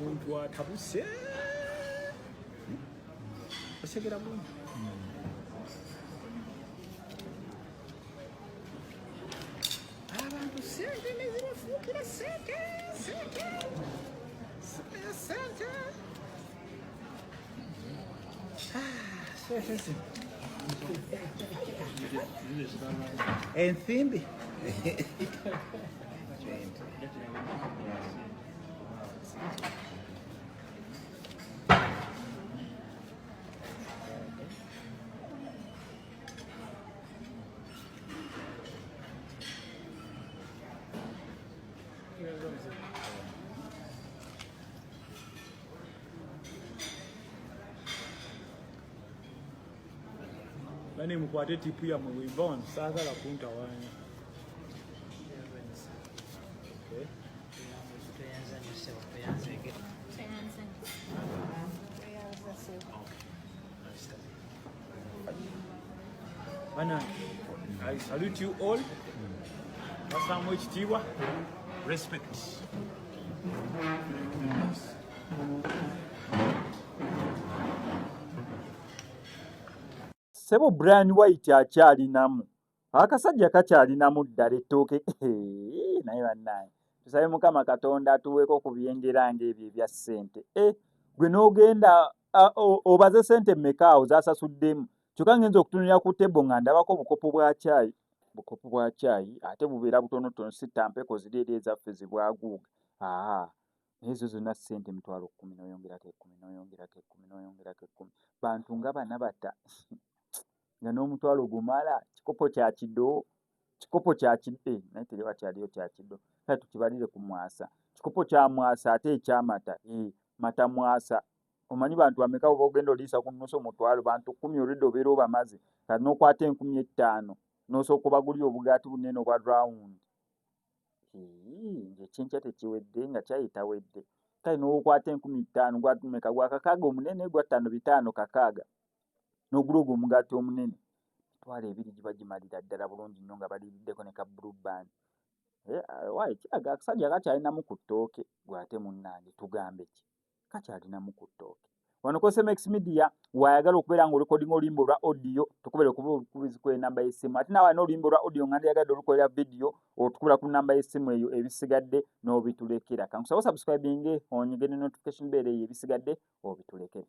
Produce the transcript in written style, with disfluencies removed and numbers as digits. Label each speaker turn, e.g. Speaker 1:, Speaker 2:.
Speaker 1: omuntu atabuse osekera bulungi abantu sente nezibafuukira sente ensimbi bane mukwate tipu yammwe bweva wano saagala kuntawanya. Bana, I salute you all. Basamu ekitiibwa. Respect. Sebo Brian White akyalinamu. Akasajja kakyalinamu ddala ettooke. Naye bannaye. Tusabe Mukama Katonda atuweeko ku byengeranga ebyo ebya ssente. Gwe n'ogenda obaze ssente mmeka awo zaasasuddemu. Kyokka ngenza okutunulira ku tebo nga ndabako obukopo bwa caayi. Bukopo bwa caayi ate bubeera butonotono si tampeko ziri eri ezaffe zibwaguuga. Ezo zonna ssente $10,000 n'oyongerako 10 n'oyongerako 10 n'oyongerako 10. Bantu nga bana bata. Nga n'omutwalo gumala kikopo kya kido naye teri wakyaliyo kya kido kale tukibalire ku mwasa kikopo kya mwasa ate ekyamata mata mwasa omanyi bantu bameka oba ogenda oliisa ku nusu omutwalo bantu 10 olwedde obeera obamaze kati n'okwata 5,000 n'osooka obagulira obugaati bunene obwa round ng'ekyenkya tekiwedde nga kyayitawedde kale n'okwata 5,000 gwatumeka gwa kakaaga omunene gwa 5,500 kakaaga n'ogula ogwo omugaati omunene $2 giba gimalira ddala bulungi nnyo nga baliriddeko ne ka blue band. Kiraga akasajja kakyalinamu ku ttooke gwate munnange tugambe ki kakyalinamu ku ttooke. Wano ko Cemex Media wayagala okubeera ng'olukodinga oluyimba olwa audio tukubere okuba okubizikuba enamba y'essimu ate nawe alina oluyimba olwa audio nga ndiyagadde olukolera video otukubira ku namba y'essimu eyo ebisigadde n'obitulekera. Kankusaba subscribinge onyige ne notification bell eyo ebisigadde obitulekere.